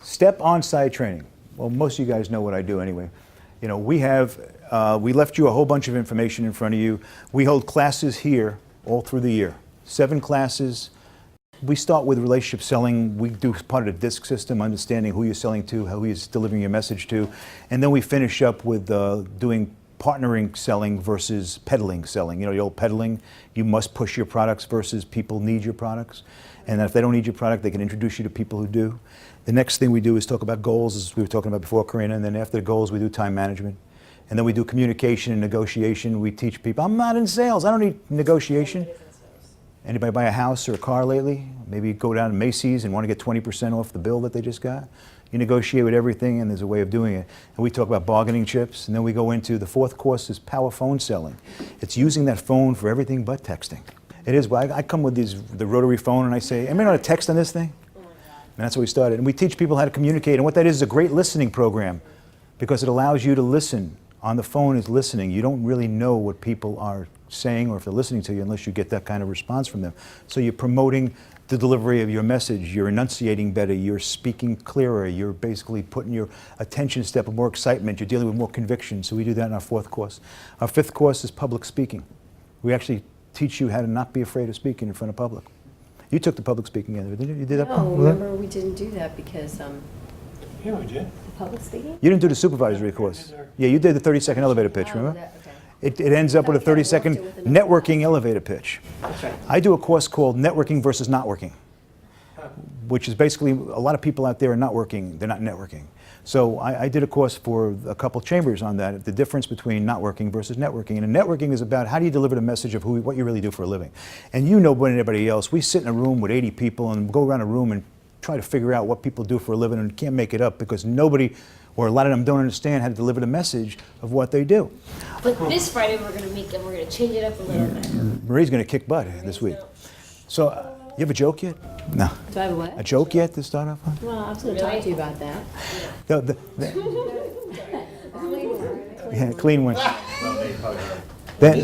Step on-site training. Well, most of you guys know what I do anyway. You know, we left you a whole bunch of information in front of you. We hold classes here all through the year. 7 classes. We start with relationship selling. We do part of the DISC system, understanding who you're selling to, who you're delivering your message to. And then we finish up with doing partnering selling versus peddling selling. You know, the old peddling, you must push your products versus people need your products. And if they don't need your product, they can introduce you to people who do. The next thing we do is talk about goals, as we were talking about before, Karina, and then after the goals, we do time management. And then we do communication and negotiation. We teach people, I'm not in sales, I don't need negotiation. Anybody buy a house or a car lately? Maybe go down to Macy's and want to get 20% off the bill that they just got. You negotiate with everything, and there's a way of doing it. And we talk about bargaining chips, and then we go into the 4th course is power phone selling. It's using that phone for everything but texting. It is. Well, I come with the rotary phone, and I say, anybody know how to text on this thing? And that's how we started. And we teach people how to communicate. And what that is a great listening program, because it allows you to listen. On the phone is listening. You don't really know what people are saying or if they're listening to you unless you get that kind of response from them. So you're promoting the delivery of your message. You're enunciating better. You're speaking clearer. You're basically putting your attention step with more excitement. You're dealing with more conviction. So we do that in our 4th course. Our 5th course is public speaking. We actually teach you how to not be afraid of speaking in front of public. You took the public speaking end of it, didn't you? You did that? No, remember we didn't do that because Yeah, we did. public speaking? You didn't do the supervisory course. Yeah, you did the 30-second elevator pitch, remember? Okay. It ends up with a I thought you guys 30-second worked it with another networking elevator pitch. That's right. I do a course called Networking versus Not Working, which is basically a lot of people out there are not working, they're not networking. So I did a course for a couple chambers on that, the difference between not working versus networking. And networking is about how do you deliver the message of what you really do for a living. And you know more than anybody else, we sit in a room with 80 people and go around a room and try to figure out what people do for a living, and can't make it up because nobody, or a lot of them don't understand how to deliver the message of what they do. But this Friday we're gonna change it up a little bit. Marie's going to kick butt this week. So, you have a joke yet? No. Do I have what? A joke yet to start off on? Well, I was going to talk to you about that. Yeah, clean one. Then,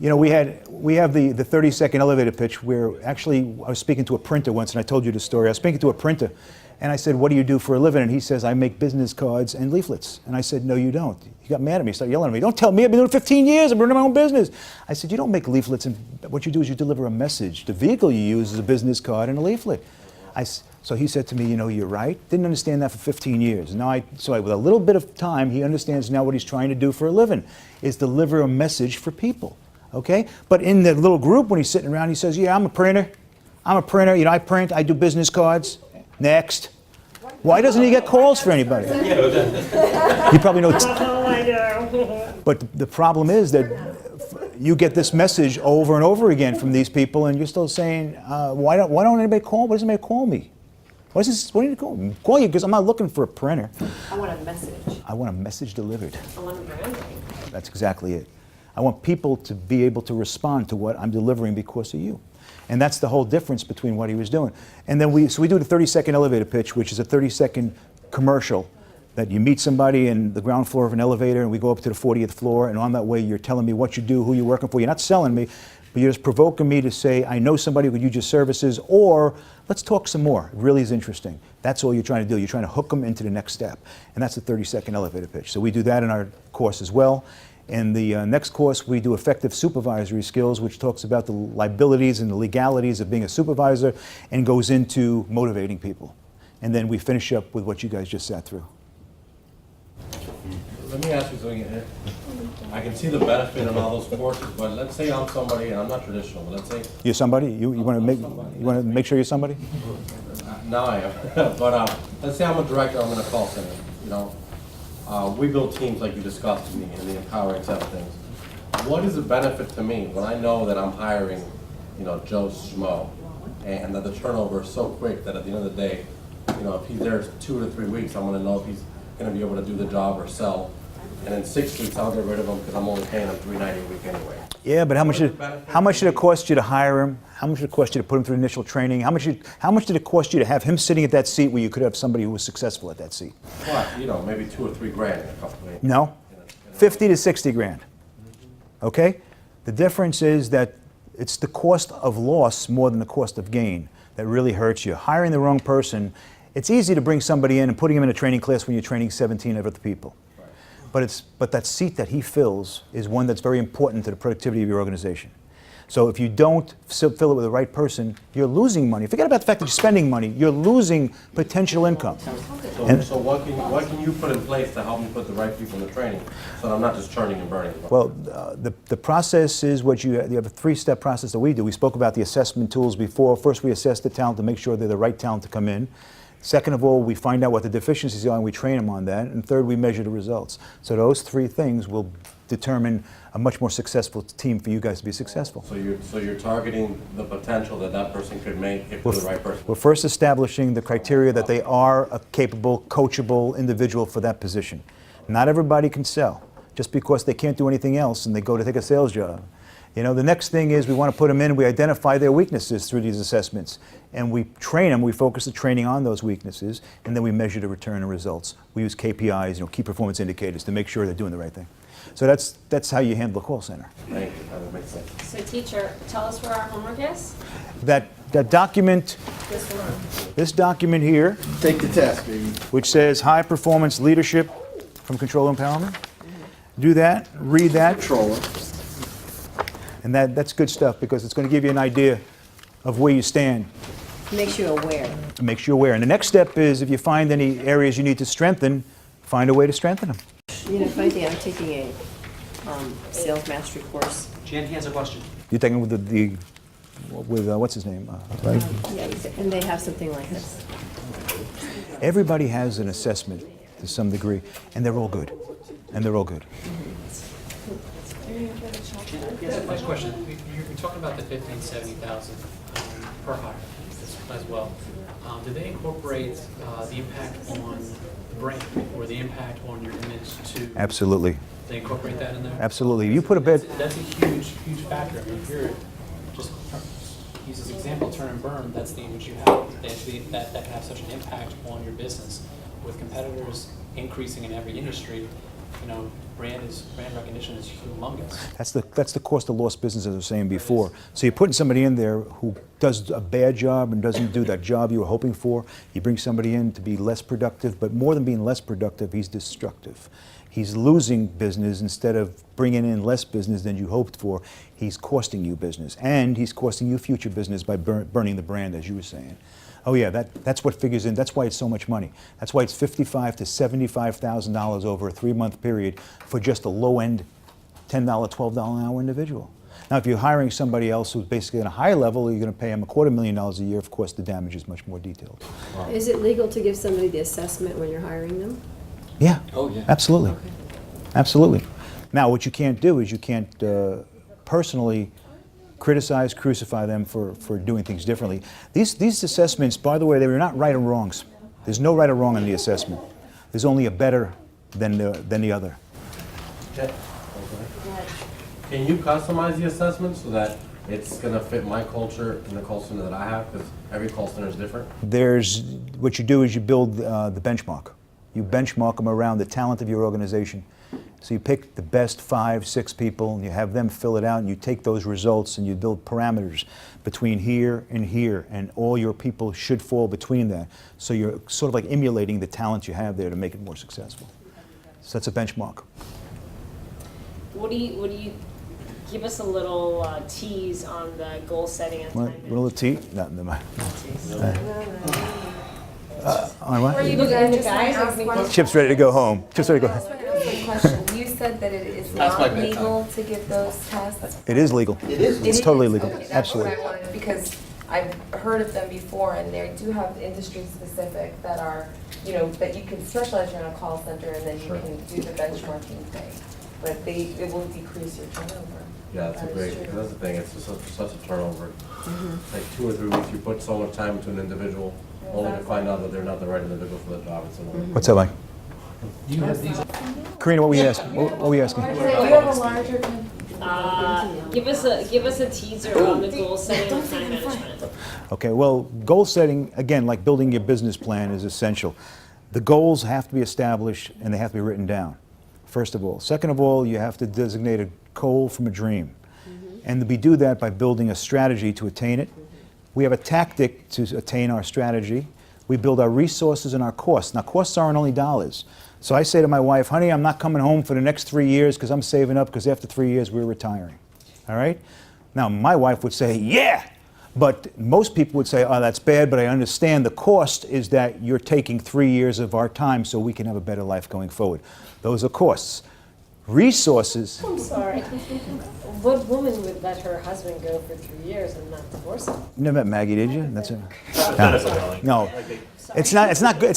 you know, we have the 30-second elevator pitch where actually I was speaking to a printer once, and I told you the story. I was speaking to a printer, and I said, what do you do for a living? And he says, I make business cards and leaflets. And I said, no, you don't. He got mad at me, started yelling at me. Don't tell me, I've been doing it 15 years, I'm running my own business. I said, you don't make leaflets, and what you do is you deliver a message. The vehicle you use is a business card and a leaflet. So he said to me, you know, you're right. Didn't understand that for 15 years. Now with a little bit of time, he understands now what he's trying to do for a living, is deliver a message for people, okay? But in the little group, when he's sitting around, he says, yeah, I'm a printer, you know, I print, I do business cards. Next. Why doesn't he get calls for anybody? You probably know. But the problem is that you get this message over and over again from these people, and you're still saying, why don't anybody call? Why doesn't anybody call me? What do you call me? Call you because I'm not looking for a printer. I want a message. I want a message delivered. I want a branding. That's exactly it. I want people to be able to respond to what I'm delivering because of you. And that's the whole difference between what he was doing. And then we do the 30-second elevator pitch, which is a 30-second commercial that you meet somebody in the ground floor of an elevator, and we go up to the 40th floor, and on that way you're telling me what you do, who you're working for. You're not selling me, but you're just provoking me to say, I know somebody who could use your services, or let's talk some more. It really is interesting. That's all you're trying to do. You're trying to hook them into the next step. And that's the 30-second elevator pitch. So we do that in our course as well. In the next course, we do effective supervisory skills, which talks about the liabilities and the legalities of being a supervisor and goes into motivating people. And then we finish up with what you guys just sat through. Let me ask you something. I can see the benefit in all those courses, but let's say I'm somebody, and I'm not traditional, but let's say... You're somebody? You want to make sure you're somebody? Now I am. But let's say I'm a director, I'm in a call center, you know. We build teams like you discussed to me and the empowering side of things. What is the benefit to me when I know that I'm hiring, you know, Joe Schmo, and that the turnover is so quick that at the end of the day, you know, if he's there 2 to 3 weeks, I'm going to know if he's going to be able to do the job or sell. And in 6 weeks, I'll get rid of him because I'm only paying him $390 a week anyway. Yeah, but how much did it cost you to hire him? How much did it cost you to put him through initial training? How much did it cost you to have him sitting at that seat where you could have somebody who was successful at that seat? What, you know, maybe 2 or 3 grand in a couple of weeks. No, 50 to 60 grand. Okay? The difference is that it's the cost of loss more than the cost of gain that really hurts you. Hiring the wrong person It's easy to bring somebody in and putting them in a training class when you're training 17 other people. But that seat that he fills is one that's very important to the productivity of your organization. So if you don't fill it with the right person, you're losing money. Forget about the fact that you're spending money. You're losing potential income. So what can you put in place to help me put the right people in the training, so that I'm not just churning and burning? Well, the process is what you have a three-step process that we do. We spoke about the assessment tools before. First, we assess the talent to make sure they're the right talent to come in. Second of all, we find out what the deficiencies are and we train them on that. And third, we measure the results. So those three things will determine a much more successful team for you guys to be successful. So you're targeting the potential that person could make if they're the right person. We're first establishing the criteria that they are a capable, coachable individual for that position. Not everybody can sell just because they can't do anything else and they go to take a sales job. You know, the next thing is we want to put them in, we identify their weaknesses through these assessments, and we train them, we focus the training on those weaknesses, and then we measure the return and results. We use KPIs, key performance indicators, to make sure they're doing the right thing. So that's how you handle a call center. Thank you, that makes sense. So teacher, tell us where our homework is. That document, This one. this document here, Take the test, baby. which says high performance leadership from Control Empowerment, do that, read that, Controller. and that's good stuff because it's going to give you an idea of where you stand. Makes you aware. It makes you aware. And the next step is if you find any areas you need to strengthen, find a way to strengthen them. You know, funny thing, I'm taking a sales mastery course. Jan has a question. You're taking with what's his name, right? Yeah, and they have something like this. Everybody has an assessment to some degree, and they're all good. And they're all good. Yes, next question. You're talking about the 15,000, 70,000 per hire as well. Do they incorporate the impact on the brand or the impact on your image too? Absolutely. They incorporate that in there? Absolutely. You put a bed. That's a huge factor. I mean, if you're just use this example, turn and burn, that's the image you have. That can have such an impact on your business. With competitors increasing in every industry, brand recognition is humongous. That's the cost of lost business, as I was saying before. So you're putting somebody in there who does a bad job and doesn't do that job you were hoping for. You bring somebody in to be less productive, but more than being less productive, he's destructive. He's losing business instead of bringing in less business than you hoped for. He's costing you business, and he's costing you future business by burning the brand, as you were saying. Oh yeah, that's what figures in. That's why it's so much money. That's why it's $55,000 to $75,000 over a 3-month period for just a low-end $10, $12 an hour individual. Now, if you're hiring somebody else who's basically at a high level, you're going to pay them $250,000 a year. Of course, the damage is much more detailed. Is it legal to give somebody the assessment when you're hiring them? Yeah. Oh, yeah. Absolutely. Okay. Absolutely. Now, what you can't do is you can't personally criticize, crucify them for doing things differently. These assessments, by the way, they were not right or wrongs. There's no right or wrong in the assessment. There's only a better than the other. Can you customize the assessment so that it's going to fit my culture and the call center that I have? Because every call center is different. What you do is you build the benchmark. You benchmark them around the talent of your organization. So you pick the best 5, 6 people, and you have them fill it out, and you take those results and you build parameters between here, and all your people should fall between that. So you're sort of like emulating the talent you have there to make it more successful. So that's a benchmark. What do you give us a little tease on the goal setting and time management? Little T? No, never mind. On what? Are you looking at the guys? Chip's ready to go home. Chip's ready to go home. Question. You said that it is That's my not bedtime. legal to give those tests? It is legal. It is. It's totally legal. Okay, that's Absolutely. what I wanted, because I've heard of them before, and they do have industry specific that are, that you can specialize in a call center, and then you Sure. can do the benchmarking thing. But it will decrease your turnover. Yeah, that's That a is great, true. that's the thing, it's just such a turnover. Like 2 or 3 weeks, you put so much time into an individual, only to find out that they're not the right individual for the job. It's annoying. What's that like? Do you have these? Karina, what were you asking? What were you asking? Do you have a larger? Give us a teaser on the goal setting and time management. Okay, well, goal setting, again, like building your business plan, is essential. The goals have to be established and they have to be written down, first of all. Second of all, you have to designate a goal from a dream. And we do that by building a strategy to attain it. We have a tactic to attain our strategy. we build our resources and our costs. Now, costs aren't only dollars. So I say to my wife, honey, I'm not coming home for the next 3 years because I'm saving up because after 3 years we're retiring. All right? Now, my wife would say, yeah. But most people would say, oh, that's bad, but I understand the cost is that you're taking 3 years of our time so we can have a better life going forward. Those are costs. Resources. I'm sorry. What woman would let her husband go for 3 years and not divorce him? You never met Maggie, did you? That's it. No. It's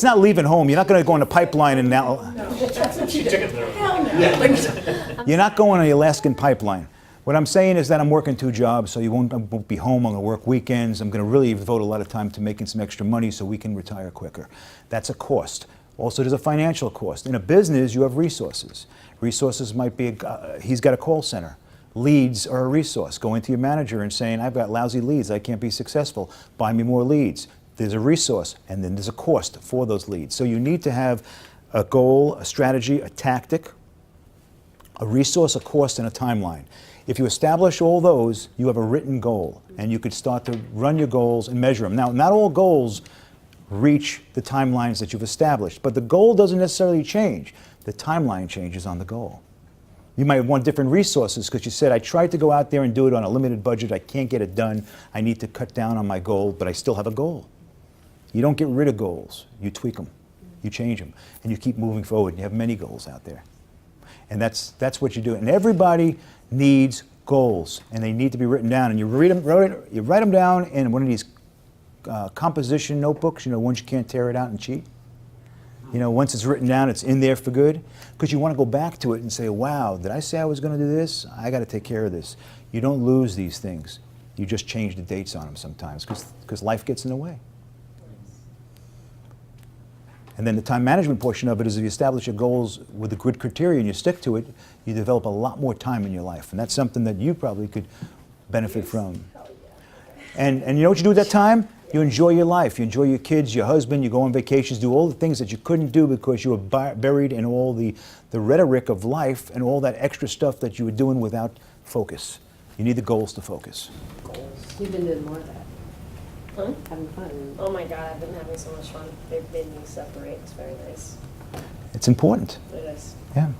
not leaving home. You're not going to go on the pipeline and now. You're not going on the Alaskan pipeline. What I'm saying is that I'm working 2 jobs, so I won't be home. I'm going to work weekends. I'm going to really devote a lot of time to making some extra money so we can retire quicker. That's a cost. Also, there's a financial cost. In a business, you have resources. Resources might be, he's got a call center. Leads are a resource. Going to your manager and saying, I've got lousy leads, I can't be successful, buy me more leads. There's a resource, and then there's a cost for those leads. So you need to have a goal, a strategy, a tactic, a resource, a cost, and a timeline. If you establish all those, you have a written goal, and you could start to run your goals and measure them. Now, not all goals reach the timelines that you've established, but the goal doesn't necessarily change. The timeline changes on the goal. You might want different resources because you said, I tried to go out there and do it on a limited budget. I can't get it done. I need to cut down on my goal, but I still have a goal. You don't get rid of goals. You tweak them. You change them. And you keep moving forward. You have many goals out there. And that's what you do. And everybody needs goals, and they need to be written down. And you write them down in one of these composition notebooks, ones you can't tear it out and cheat. Once it's written down, it's in there for good, because you want to go back to it and say, wow, did I say I was going to do this? I got to take care of this. You don't lose these things. You just change the dates on them sometimes because life gets in the way. And then the time management portion of it is if you establish your goals with a good criteria and you stick to it, you develop a lot more time in your life. And that's something that you probably could benefit from. And you know what you do at that time? You enjoy your life. You enjoy your kids, your husband, you go on vacations, do all the things that you couldn't do because you were buried in all the rhetoric of life and all that extra stuff that you were doing without focus. You need the goals to focus. You've been doing more of that, Huh? having fun. Oh my God, I've been having so much fun. They've made me separate. It's very nice. It's important. It is. Yeah. And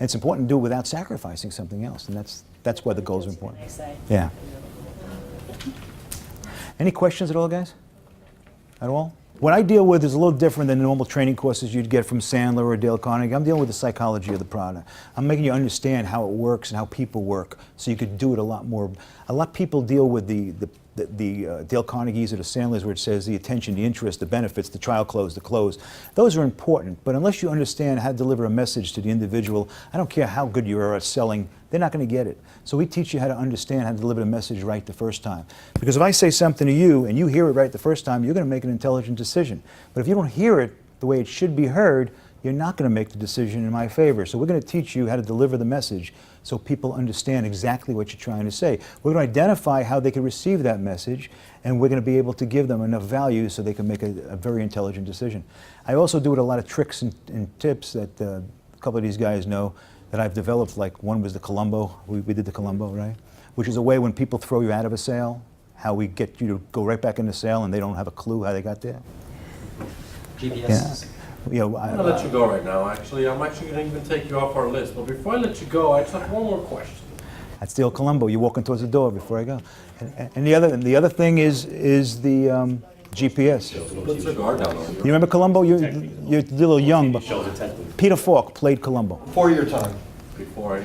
it's important to do it without sacrificing something else. And that's why the goals are important. I say. Yeah. Any questions at all, guys? At all? What I deal with is a little different than the normal training courses you'd get from Sandler or Dale Carnegie. I'm dealing with the psychology of the product. I'm making you understand how it works and how people work so you could do it a lot more. A lot of people deal with the Dale Carnegies or the Sandlers where it says the attention, the interest, the benefits, the trial close, the close. Those are important, but unless you understand how to deliver a message to the individual, I don't care how good you are at selling, they're not going to get it. So we teach you how to understand how to deliver the message right the first time. Because if I say something to you and you hear it right the first time, you're going to make an intelligent decision. But if you don't hear it the way it should be heard, you're not going to make the decision in my favor. So we're going to teach you how to deliver the message so people understand exactly what you're trying to say. We're going to identify how they can receive that message, and we're going to be able to give them enough value so they can make a very intelligent decision. I also do it a lot of tricks and tips that a couple of these guys know that I've developed. Like one was the Columbo. We did the Columbo, right? Which is a way when people throw you out of a sale, how we get you to go right back in the sale and they don't have a clue how they got there. GPS. Yeah. I'm going to let you go right now, actually. I'm actually going to even take you off our list. But before I let you go, I just have one more question. That's the old Columbo. You're walking towards the door before I go. And the other thing is the GPS. Put a cigar down on You remember Columbo? You're a little young, but Peter Falk played Columbo. For your time. before I...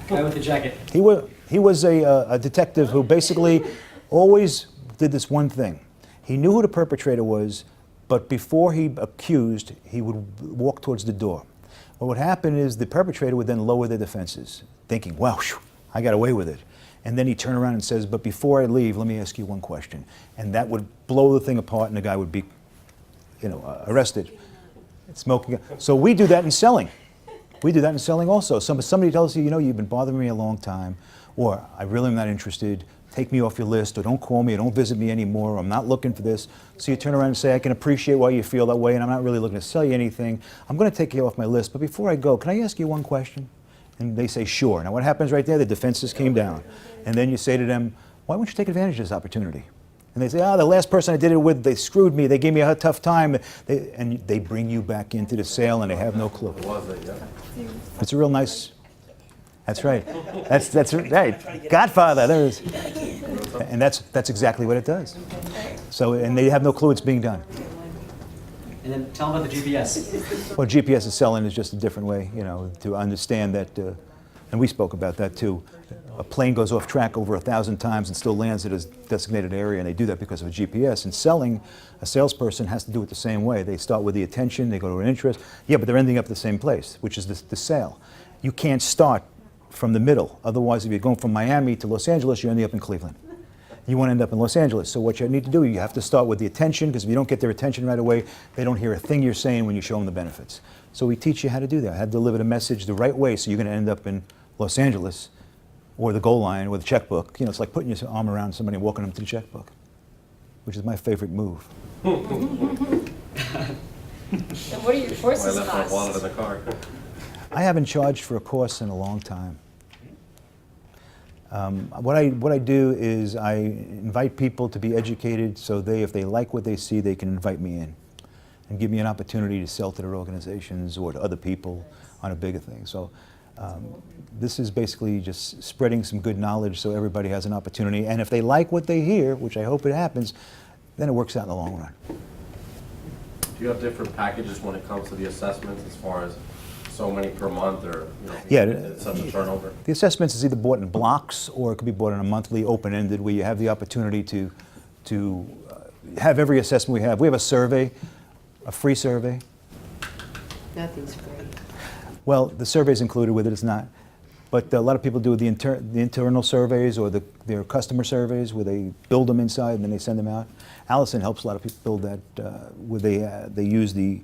Guy with the jacket. He was a detective who basically always did this one thing. He knew who the perpetrator was, but before he accused, he would walk towards the door. What would happen is the perpetrator would then lower their defenses, thinking, well, whew, I got away with it. And then he'd turn around and says, but before I leave, let me ask you one question. And that would blow the thing apart, and the guy would be, arrested. Smoking. So we do that in selling. We do that in selling also. Somebody tells you, you've been bothering me a long time, or I really am not interested. Take me off your list, or don't call me, or don't visit me anymore, or I'm not looking for this. So you turn around and say, I can appreciate why you feel that way, and I'm not really looking to sell you anything. I'm going to take you off my list, but before I go, can I ask you one question? And they say, sure. Now what happens right there? The defenses came down. And then you say to them, why won't you take advantage of this opportunity? And they say, oh, the last person I did it with, they screwed me, they gave me a tough time. And they bring you back into the sale and they have no clue. Was it, yeah? It's a real nice, that's right. That's right. Godfather, there it is. And that's exactly what it does. So, and they have no clue it's being done. And then tell them about the GPS. Well, GPS is selling is just a different way, you know, to understand that, and we spoke about that too. A plane goes off track over 1,000 times and still lands at a designated area, and they do that because of a GPS. And selling, a salesperson has to do it the same way. They start with the attention, they go to an interest. Yeah, but they're ending up at the same place, which is the sale. You can't start from the middle. Otherwise, if you're going from Miami to Los Angeles, you're ending up in Cleveland. You want to end up in Los Angeles. So what you need to do, you have to start with the attention, because if you don't get their attention right away, they don't hear a thing you're saying when you show them the benefits. So we teach you how to do that, how to deliver the message the right way, so you're going to end up in Los Angeles or the goal line with a checkbook. You know, it's like putting your arm around somebody and walking them to the checkbook, which is my favorite move. And what are your Well, I courses left my wallet in cost? the car. I haven't charged for a course in a long time. What I do is I invite people to be educated, so if they like what they see, they can invite me in and give me an opportunity to sell to their organizations or to other people on a bigger thing. So this is basically just spreading some good knowledge so everybody has an opportunity. And if they like what they hear, which I hope it happens, then it works out in the long run. Do you have different packages when it comes to the assessments as far as so many per month or, you know, Yeah, it's such a turnover? The assessments is either bought in blocks or it could be bought in a monthly, open-ended, where you have the opportunity to have every assessment we have. We have a survey, a free survey. Nothing's free. Well, the survey's included with it, it's not. But a lot of people do the internal surveys or their customer surveys where they build them inside and then they send them out. Allison helps a lot of people build that, where they use the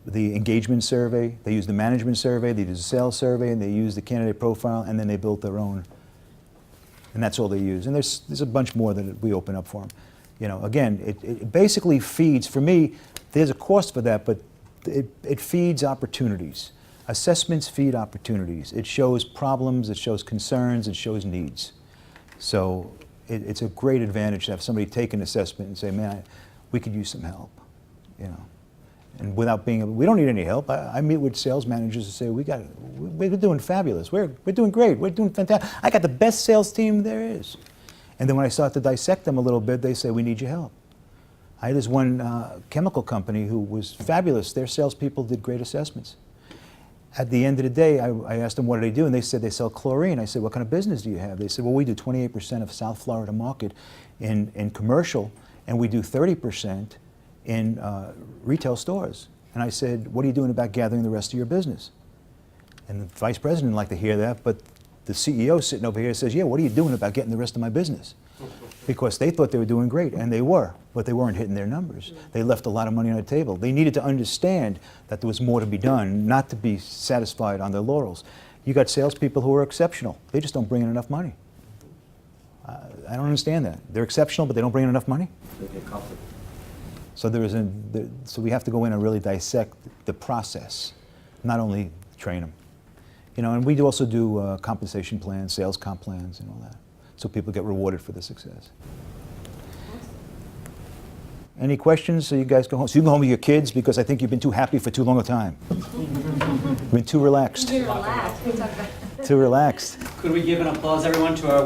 engagement survey, they use the management survey, they use the sales survey, and they use the candidate profile, and then they build their own. And that's all they use. And there's a bunch more that we open up for them. You know, again, it basically feeds, for me, there's a cost for that, but it feeds opportunities. Assessments feed opportunities. It shows problems, it shows concerns, it shows needs. So it's a great advantage to have somebody take an assessment and say, man, we could use some help, you know. And without being, we don't need any help. I meet with sales managers and say, we're doing fabulous. We're doing great. We're doing fantastic. I got the best sales team there is. And then when I start to dissect them a little bit, they say, we need your help. I had this one chemical company who was fabulous. Their salespeople did great assessments. At the end of the day, I asked them, what do they do? And they said, they sell chlorine. I said, what kind of business do you have? They said, well, we do 28% of South Florida market in commercial, and we do 30% in retail stores. And I said, what are you doing about gathering the rest of your business? And the vice president didn't like to hear that, but the CEO sitting over here says, yeah, what are you doing about getting the rest of my business? Because they thought they were doing great, and they were, but they weren't hitting their numbers. They left a lot of money on the table. They needed to understand that there was more to be done, not to be satisfied on their laurels. You got salespeople who are exceptional. They just don't bring in enough money. I don't understand that. They're exceptional, but they don't bring in enough money? They get comfortable. So so we have to go in and really dissect the process, not only train them. You know, and we also do compensation plans, sales comp plans, and all that, so people get rewarded for the success. Any questions? So you guys go home. So you can go home with your kids, because I think you've been too happy for too long a time. You've been too relaxed. Relax. We talk about Too relaxed. Could we give an applause, everyone, to our